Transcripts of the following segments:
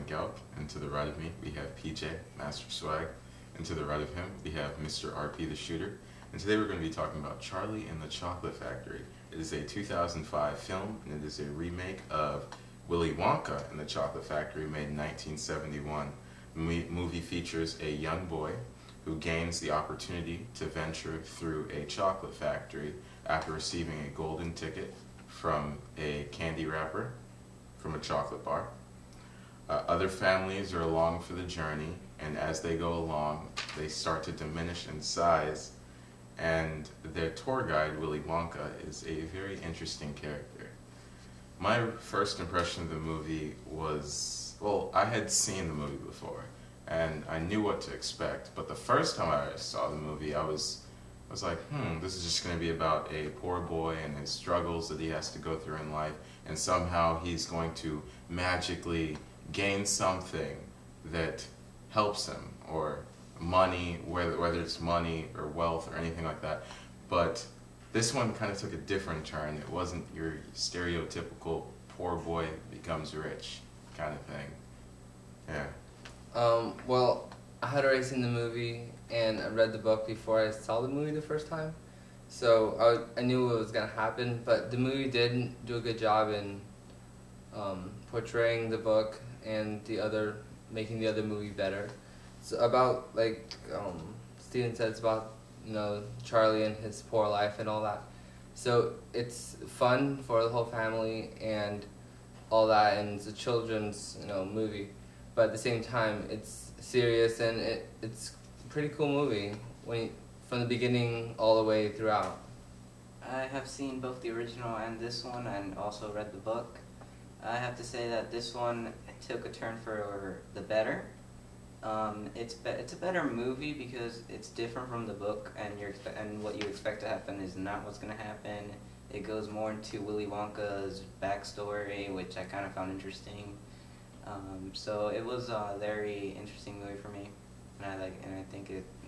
Gout, and to the right of me we have PJ, Master Swag, and to the right of him we have Mr. RP the Shooter. And today we're going to be talking about Charlie and the Chocolate Factory. It is a 2005 film, and it is a remake of Willy Wonka and the Chocolate Factory, made in 1971. The movie features a young boy who gains the opportunity to venture through a chocolate factory after receiving a golden ticket from a candy wrapper from a chocolate bar. Other families are along for the journey, and as they go along, they start to diminish in size, and their tour guide, Willy Wonka, is a very interesting character. My first impression of the movie was, well, I had seen the movie before, and I knew what to expect, but the first time I saw the movie, I was like, this is just going to be about a poor boy and his struggles that he has to go through in life, and somehow he's going to magically gain something that helps him, or money, whether it's money or wealth or anything like that. But this one kind of took a different turn. It wasn't your stereotypical poor boy becomes rich kind of thing. Yeah. Well, I had already seen the movie and I read the book before I saw the movie the first time, so I knew what was going to happen, but the movie did do a good job in portraying the book and making the other movie better. It's about, like Steven said, it's about, Charlie and his poor life and all that. So it's fun for the whole family and all that, and it's a children's movie. But at the same time, it's serious, and it's a pretty cool movie from the beginning all the way throughout. I have seen both the original and this one, and also read the book. I have to say that this one took a turn for the better. It's a better movie because it's different from the book, and what you expect to happen is not what's going to happen. It goes more into Willy Wonka's backstory, which I kind of found interesting. So it was a very interesting movie for me, and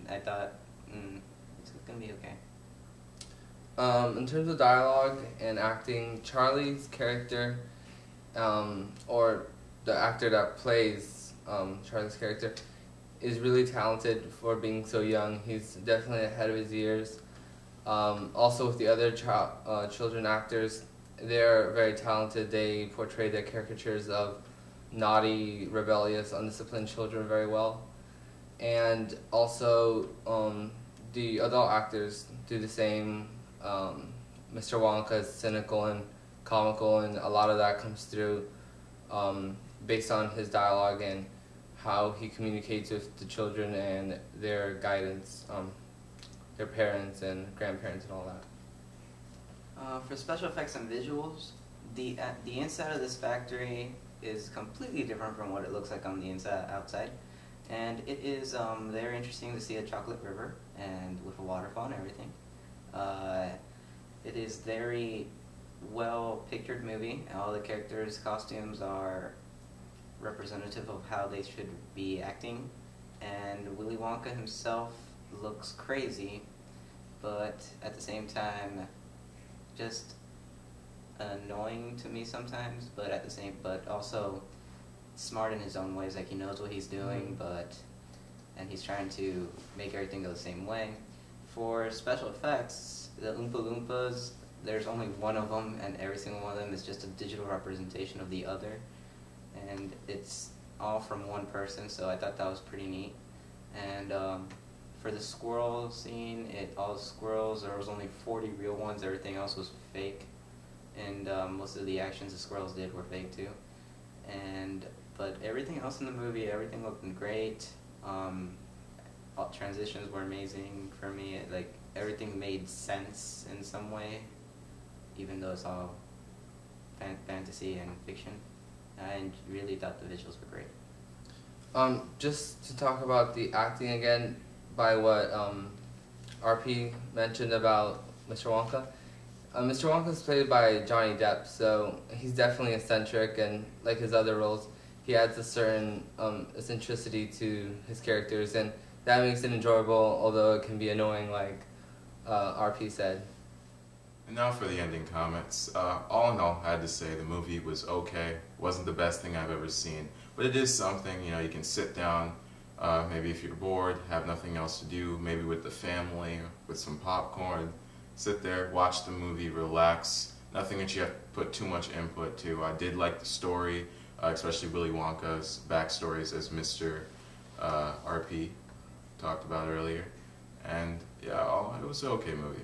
I thought it's gonna be okay. In terms of dialogue and acting, Charlie's character, or the actor that plays Charlie's character, is really talented for being so young. He's definitely ahead of his years. Also with the other children actors, they're very talented. They portray the caricatures of naughty, rebellious, undisciplined children very well. And also the adult actors do the same. Mr. Wonka is cynical and comical, and a lot of that comes through based on his dialogue and how he communicates with the children and their guidance, their parents and grandparents and all that. For special effects and visuals, the inside of this factory is completely different from what it looks like on the outside, and it is very interesting to see a chocolate river and with a waterfall and everything. It is very well pictured movie. All the characters' costumes are representative of how they should be acting, and Willy Wonka himself looks crazy, but at the same time just annoying to me sometimes, but also smart in his own ways. Like, he knows what he's doing, and he's trying to make everything go the same way. For special effects, the Oompa Loompas, there's only one of them, and every single one of them is just a digital representation of the other, and it's all from one person, so I thought that was pretty neat. And for the squirrel scene, all the squirrels, there was only 40 real ones, everything else was fake. And most of the actions the squirrels did were fake too. But everything else in the movie, everything looked great. All transitions were amazing for me. Like, everything made sense in some way, even though it's all fantasy and fiction. I really thought the visuals were great. Just to talk about the acting again, by what RP mentioned about Mr. Wonka. Mr. Wonka is played by Johnny Depp, so he's definitely eccentric, and like his other roles, he adds a certain eccentricity to his characters, and that makes it enjoyable, although it can be annoying, like RP said. And now for the ending comments. All in all, I had to say the movie was okay. Wasn't the best thing I've ever seen, but it is something, you know, you can sit down, maybe if you're bored, have nothing else to do, maybe with the family, with some popcorn, sit there, watch the movie, relax. Nothing that you have to put too much input to. I did like the story, especially Willy Wonka's backstories, as Mr. RP talked about earlier. And yeah, it was an okay movie.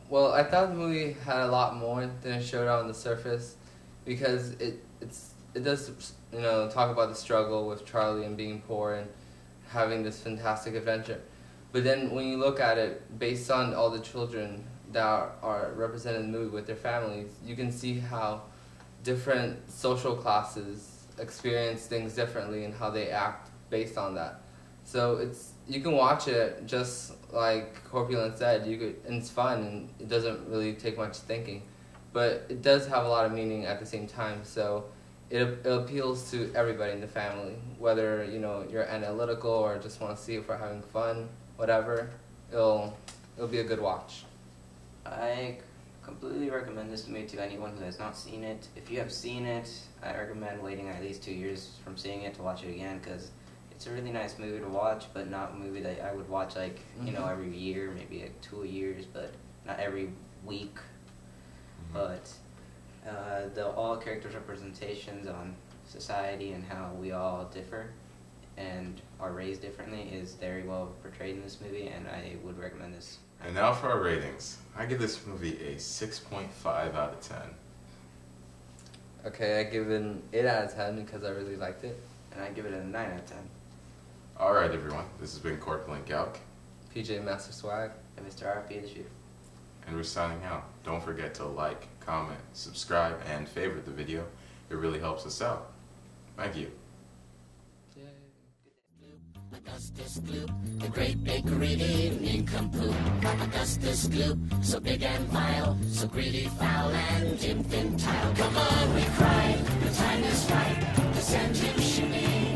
Well, I thought the movie had a lot more than it showed on the surface, because it does, you know, talk about the struggle with Charlie and being poor and having this fantastic adventure. But then when you look at it, based on all the children that are represented in the movie with their families, you can see how different social classes experience things differently and how they act based on that. So you can watch it just like Corpulent said, and it's fun and it doesn't really take much thinking, but it does have a lot of meaning at the same time. So it appeals to everybody in the family, whether you know you're analytical or just want to see it for having fun, whatever. It'll be a good watch. I completely recommend this movie to anyone who has not seen it. If you have seen it, I recommend waiting at least 2 years from seeing it to watch it again, because it's a really nice movie to watch, but not a movie that I would watch like, you know, every year, maybe like 2 years, but not every week. But all characters' representations on society and how we all differ and are raised differently is very well portrayed in this movie, and I would recommend this. And now for our ratings. I give this movie a 6.5 out of 10. Okay, I give it an 8 out of 10 because I really liked it. And I give it a 9 out of 10. Alright everyone, this has been Corpulent Galk, PJ Master Swag, And Mr. RP the Shooter. and we're signing out. Don't forget to like, comment, subscribe, and favorite the video. It really helps us out. Thank you. Augustus Gloop, the great bakery nincompoop. Augustus Gloop, so big and vile, so greedy, foul, and infantile. Come on, we cry, the time is right to send him shooting.